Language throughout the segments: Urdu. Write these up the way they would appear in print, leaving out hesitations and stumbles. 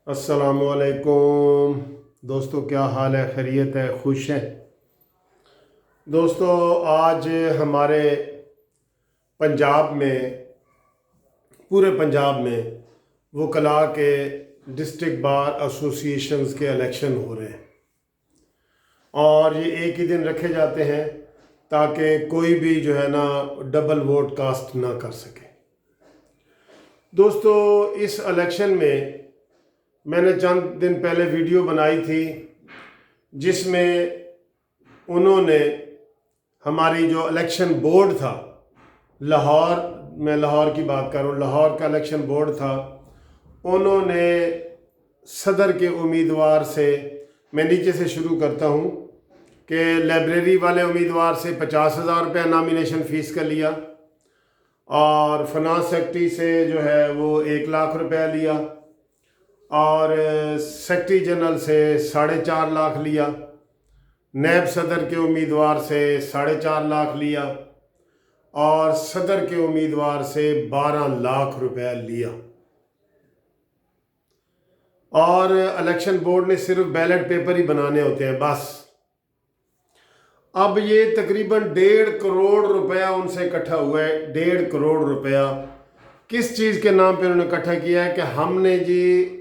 السلام علیکم دوستو، کیا حال ہے؟ خیریت ہے؟ خوش ہیں دوستو؟ آج ہمارے پنجاب میں، پورے پنجاب میں وکلاء کے ڈسٹرکٹ بار ایسوسی ایشنز کے الیکشن ہو رہے ہیں، اور یہ ایک ہی دن رکھے جاتے ہیں تاکہ کوئی بھی جو ہے نا ڈبل ووٹ کاسٹ نہ کر سکے۔ دوستو، اس الیکشن میں نے چند دن پہلے ویڈیو بنائی تھی جس میں انہوں نے ہماری جو الیکشن بورڈ تھا لاہور، میں لاہور کی بات کر رہا ہوں، لاہور کا الیکشن بورڈ تھا، انہوں نے صدر کے امیدوار سے، میں نیچے سے شروع کرتا ہوں کہ لائبریری والے امیدوار سے 50,000 روپے نامینیشن فیس کا لیا، اور فنانس سیکرٹری سے جو ہے وہ 1,00,000 روپے لیا، اور سیکرٹری جنرل سے 4.5 لاکھ لیا، نیب صدر کے امیدوار سے 4.5 لاکھ لیا، اور صدر کے امیدوار سے 12 لاکھ روپے لیا۔ اور الیکشن بورڈ نے صرف بیلٹ پیپر ہی بنانے ہوتے ہیں بس۔ اب یہ تقریباً 1.5 کروڑ روپیہ ان سے اکٹھا ہوا ہے۔ 1.5 کروڑ روپیہ کس چیز کے نام پہ انہوں نے اکٹھا کیا ہے کہ ہم نے جی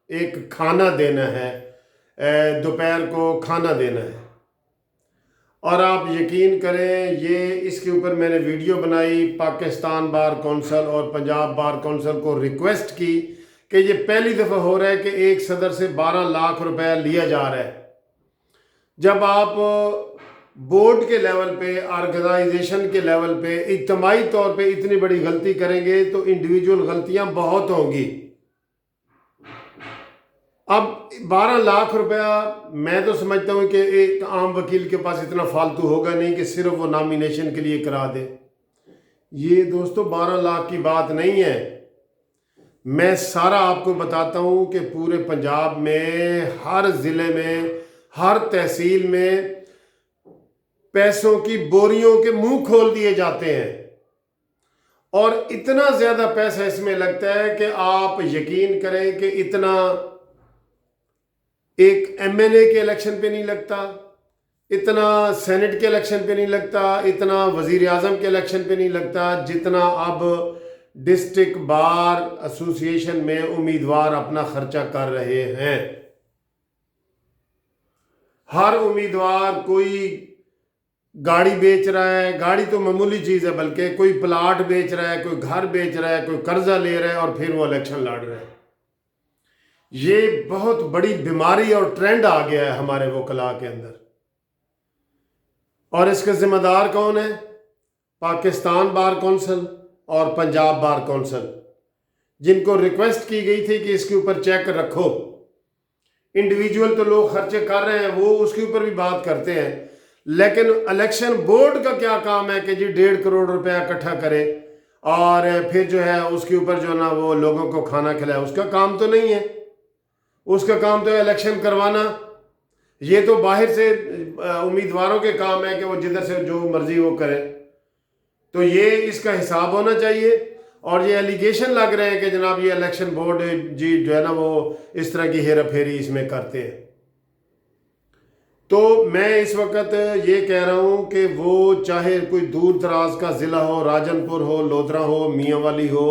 ایک کھانا دینا ہے، دوپہر کو کھانا دینا ہے۔ اور آپ یقین کریں، یہ اس کے اوپر میں نے ویڈیو بنائی، پاکستان بار کونسل اور پنجاب بار کونسل کو ریکویسٹ کی کہ یہ پہلی دفعہ ہو رہا ہے کہ ایک صدر سے 12 لاکھ روپے لیا جا رہا ہے۔ جب آپ بورڈ کے لیول پہ، آرگنائزیشن کے لیول پہ، اجتماعی طور پہ اتنی بڑی غلطی کریں گے تو انڈیویجول غلطیاں بہت ہوں گی۔ اب 12 لاکھ روپیہ میں تو سمجھتا ہوں کہ ایک عام وکیل کے پاس اتنا فالتو ہوگا نہیں کہ صرف وہ نامینیشن کے لیے کرا دے۔ یہ دوستو 12 لاکھ کی بات نہیں ہے۔ میں سارا آپ کو بتاتا ہوں کہ پورے پنجاب میں، ہر ضلع میں، ہر تحصیل میں پیسوں کی بوریوں کے منہ کھول دیے جاتے ہیں، اور اتنا زیادہ پیسہ اس میں لگتا ہے کہ آپ یقین کریں کہ اتنا ایک ایم ایل اے کے الیکشن پہ نہیں لگتا، اتنا سینٹ کے الیکشن پہ نہیں لگتا، اتنا وزیر اعظم کے الیکشن پہ نہیں لگتا، جتنا اب ڈسٹرکٹ بار ایسوسی ایشن میں امیدوار اپنا خرچہ کر رہے ہیں۔ ہر امیدوار کوئی گاڑی بیچ رہا ہے، گاڑی تو معمولی چیز ہے، بلکہ کوئی پلاٹ بیچ رہا ہے، کوئی گھر بیچ رہا ہے، کوئی قرضہ لے رہا ہے، اور پھر وہ الیکشن لڑ رہا ہے۔ یہ بہت بڑی بیماری اور ٹرینڈ آ گیا ہے ہمارے وکلاء کے اندر، اور اس کا ذمہ دار کون ہے؟ پاکستان بار کونسل اور پنجاب بار کونسل، جن کو ریکویسٹ کی گئی تھی کہ اس کے اوپر چیک رکھو۔ انڈیویجول تو لوگ خرچے کر رہے ہیں، وہ اس کے اوپر بھی بات کرتے ہیں، لیکن الیکشن بورڈ کا کیا کام ہے کہ جی 1.5 کروڑ روپیہ اکٹھا کرے اور پھر جو ہے اس کے اوپر جو نا وہ لوگوں کو کھانا کھلائے؟ اس کا کام تو نہیں ہے۔ اس کا کام تو ہے الیکشن کروانا۔ یہ تو باہر سے امیدواروں کے کام ہے کہ وہ جدھر سے جو مرضی وہ کرے۔ تو یہ اس کا حساب ہونا چاہیے۔ اور یہ ایلیگیشن لگ رہے ہیں کہ جناب یہ الیکشن بورڈ جی جو ہے نا وہ اس طرح کی ہیرا پھیری اس میں کرتے ہیں۔ تو میں اس وقت یہ کہہ رہا ہوں کہ وہ چاہے کوئی دور دراز کا ضلع ہو، راجن پور ہو، لودھرا ہو، میاں والی ہو،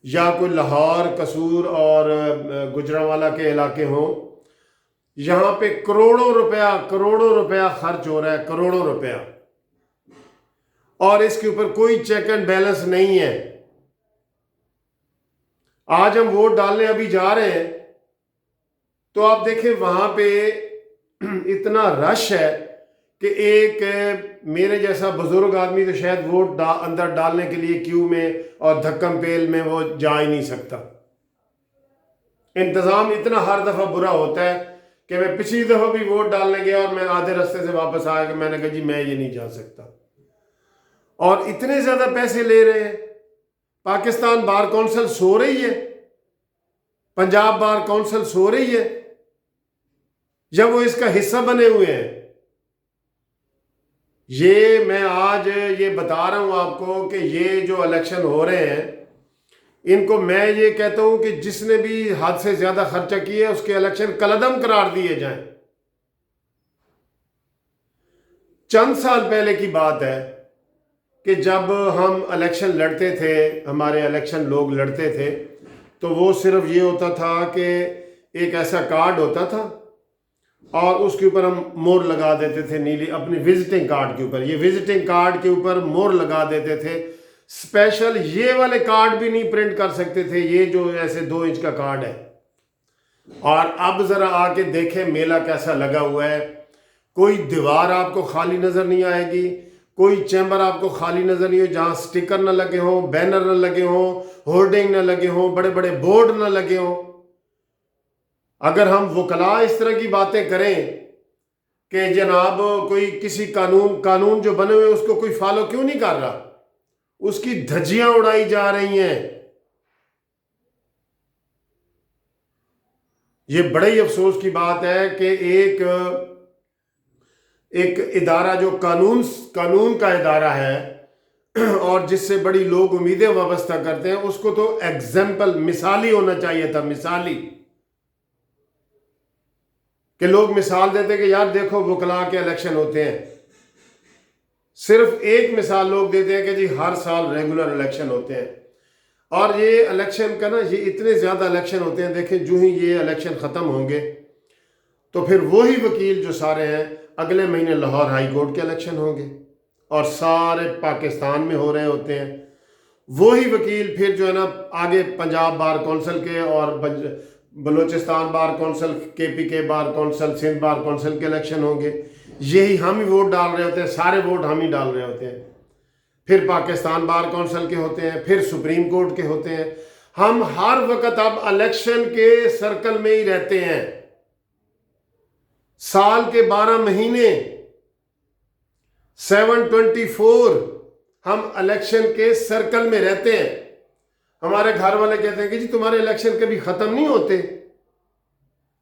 یا کوئی لاہور، قصور اور گجرانوالہ کے علاقے ہوں، یہاں پہ کروڑوں روپیہ خرچ ہو رہا ہے، کروڑوں روپیہ، اور اس کے اوپر کوئی چیک اینڈ بیلنس نہیں ہے۔ آج ہم ووٹ ڈالنے ابھی جا رہے ہیں تو آپ دیکھیں وہاں پہ اتنا رش ہے کہ ایک میرے جیسا بزرگ آدمی تو شاید ووٹ اندر ڈالنے کے لیے کیو میں اور دھکم پیل میں وہ جا ہی نہیں سکتا۔ انتظام اتنا ہر دفعہ برا ہوتا ہے کہ میں پچھلی دفعہ بھی ووٹ ڈالنے گیا اور میں آدھے راستے سے واپس آیا کہ میں نے کہا جی میں یہ نہیں جا سکتا، اور اتنے زیادہ پیسے لے رہے ہیں۔ پاکستان بار کونسل سو رہی ہے، پنجاب بار کونسل سو رہی ہے، جب وہ اس کا حصہ بنے ہوئے ہیں۔ یہ میں آج یہ بتا رہا ہوں آپ کو کہ یہ جو الیکشن ہو رہے ہیں ان کو میں یہ کہتا ہوں کہ جس نے بھی حد سے زیادہ خرچہ کیا ہے اس کے الیکشن کالعدم قرار دیے جائیں۔ چند سال پہلے کی بات ہے کہ جب ہم الیکشن لڑتے تھے، ہمارے الیکشن لوگ لڑتے تھے، تو وہ صرف یہ ہوتا تھا کہ ایک ایسا کارڈ ہوتا تھا اور اس کے اوپر ہم مور لگا دیتے تھے نیلی، اپنی وزٹنگ کارڈ کے اوپر، یہ وزٹنگ کارڈ کے اوپر مور لگا دیتے تھے۔ اسپیشل یہ والے کارڈ بھی نہیں پرنٹ کر سکتے تھے، یہ جو ایسے 2 انچ کا کارڈ ہے۔ اور اب ذرا آ کے دیکھیں میلہ کیسا لگا ہوا ہے، کوئی دیوار آپ کو خالی نظر نہیں آئے گی، کوئی چیمبر آپ کو خالی نظر نہیں ہو جہاں سٹیکر نہ لگے ہوں، بینر نہ لگے ہوں، ہورڈنگ نہ لگے ہوں، بڑے بڑے بورڈ نہ لگے ہوں۔ اگر ہم وکلاء اس طرح کی باتیں کریں کہ جناب کوئی کسی قانون جو بنے ہوئے اس کو کوئی فالو کیوں نہیں کر رہا، اس کی دھجیاں اڑائی جا رہی ہیں، یہ بڑے ہی افسوس کی بات ہے کہ ایک ادارہ جو قانون کا ادارہ ہے اور جس سے بڑی لوگ امیدیں وابستہ کرتے ہیں، اس کو تو ایگزامپل مثالی ہونا چاہیے تھا، مثالی، کہ لوگ مثال دیتے کہ یار دیکھو وکلاء کے الیکشن ہوتے ہیں، صرف ایک مثال لوگ دیتے ہیں کہ جی ہر سال ریگولر الیکشن ہوتے ہیں۔ اور یہ الیکشن کا نا، یہ اتنے زیادہ الیکشن ہوتے ہیں، دیکھیں جو ہی یہ الیکشن ختم ہوں گے تو پھر وہی وکیل جو سارے ہیں اگلے مہینے لاہور ہائی کورٹ کے الیکشن ہوں گے اور سارے پاکستان میں ہو رہے ہوتے ہیں۔ وہی وکیل پھر جو ہے نا آگے پنجاب بار کونسل کے اور Balochistan bar council, KPK bar council, Sindh bar council کے الیکشن ہوں گے، یہی ہم ہی ووٹ ڈال رہے ہوتے ہیں، سارے ووٹ ہم ہی ڈال رہے ہوتے ہیں۔ پھر پاکستان بار کونسل کے ہوتے ہیں، پھر سپریم کورٹ کے ہوتے ہیں۔ ہم ہر وقت اب الیکشن کے سرکل میں ہی رہتے ہیں، سال کے 12 مہینے 724 ہم الیکشن کے سرکل میں رہتے ہیں۔ ہمارے گھر والے کہتے ہیں کہ جی تمہارے الیکشن کبھی ختم نہیں ہوتے،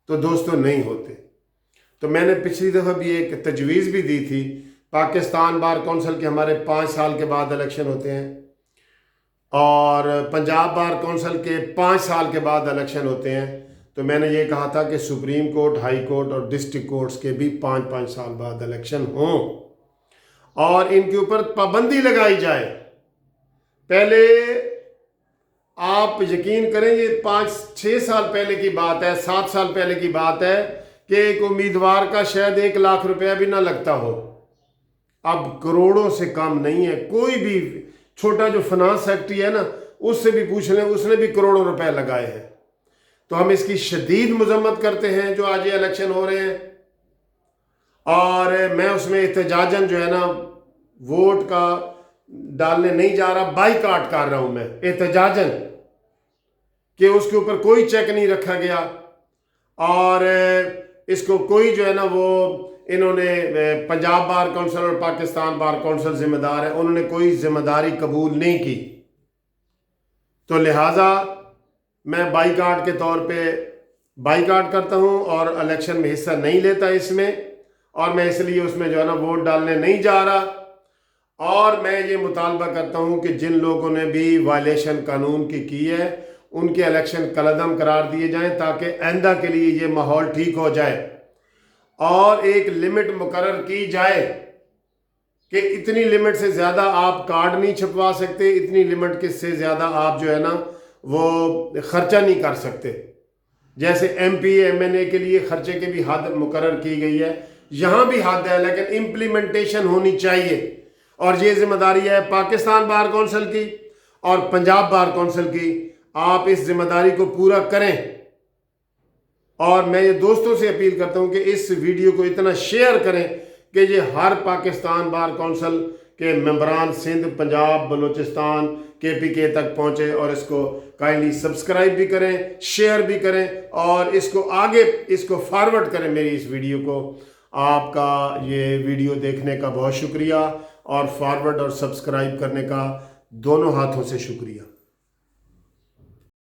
تو دوستو نہیں ہوتے۔ تو میں نے پچھلی دفعہ بھی ایک تجویز بھی دی تھی، پاکستان بار کونسل کے ہمارے 5 سال کے بعد الیکشن ہوتے ہیں اور پنجاب بار کونسل کے 5 سال کے بعد الیکشن ہوتے ہیں، تو میں نے یہ کہا تھا کہ سپریم کورٹ، ہائی کورٹ اور ڈسٹرکٹ کورٹس کے بھی 5 سال بعد الیکشن ہوں اور ان کے اوپر پابندی لگائی جائے۔ پہلے آپ یقین کریں، یہ 5-6 سال پہلے کی بات ہے، 7 سال پہلے کی بات ہے کہ ایک امیدوار کا شاید 1 لاکھ روپیہ بھی نہ لگتا ہو، اب کروڑوں سے کم نہیں ہے۔ کوئی بھی چھوٹا جو فنانس سیکٹری ہے نا، اس سے بھی پوچھ لیں، اس نے بھی کروڑوں روپے لگائے ہیں۔ تو ہم اس کی شدید مذمت کرتے ہیں جو آج یہ الیکشن ہو رہے ہیں، اور میں اس میں احتجاجاً جو ہے نا ووٹ کا ڈالنے نہیں جا رہا، بائیکاٹ کر رہا ہوں میں احتجاجاً، کہ اس کے اوپر کوئی چیک نہیں رکھا گیا اور اس کو کوئی جو ہے نا وہ انہوں نے پنجاب بار کونسل اور پاکستان بار کونسل ذمہ دار ہے، انہوں نے کوئی ذمہ داری قبول نہیں کی۔ تو لہٰذا میں بائیکاٹ کے طور پہ بائیکاٹ کرتا ہوں اور الیکشن میں حصہ نہیں لیتا اس میں، اور میں اس لیے اس میں جو ہے نا ووٹ ڈالنے نہیں جا رہا۔ اور میں یہ مطالبہ کرتا ہوں کہ جن لوگوں نے بھی وائلیشن قانون کی ہے ان کے الیکشن کالعدم قرار دیے جائیں تاکہ آئندہ کے لیے یہ ماحول ٹھیک ہو جائے، اور ایک لمٹ مقرر کی جائے کہ اتنی لمٹ سے زیادہ آپ کارڈ نہیں چھپوا سکتے، اتنی لمٹ سے زیادہ آپ جو ہے نا وہ خرچہ نہیں کر سکتے۔ جیسے MP MNA کے لیے خرچے کی بھی حد مقرر کی گئی ہے، یہاں بھی حد ہے، لیکن امپلیمنٹیشن ہونی چاہیے، اور یہ ذمہ داری ہے پاکستان بار کونسل کی اور پنجاب بار کونسل کی۔ آپ اس ذمہ داری کو پورا کریں، اور میں یہ دوستوں سے اپیل کرتا ہوں کہ اس ویڈیو کو اتنا شیئر کریں کہ یہ ہر پاکستان بار کونسل کے ممبران سندھ، پنجاب، بلوچستان، KPK تک پہنچے، اور اس کو کائنڈلی سبسکرائب بھی کریں، شیئر بھی کریں، اور اس کو آگے اس کو فارورڈ کریں میری اس ویڈیو کو۔ آپ کا یہ ویڈیو دیکھنے کا بہت شکریہ، اور فارورڈ اور سبسکرائب کرنے کا دونوں ہاتھوں سے شکریہ۔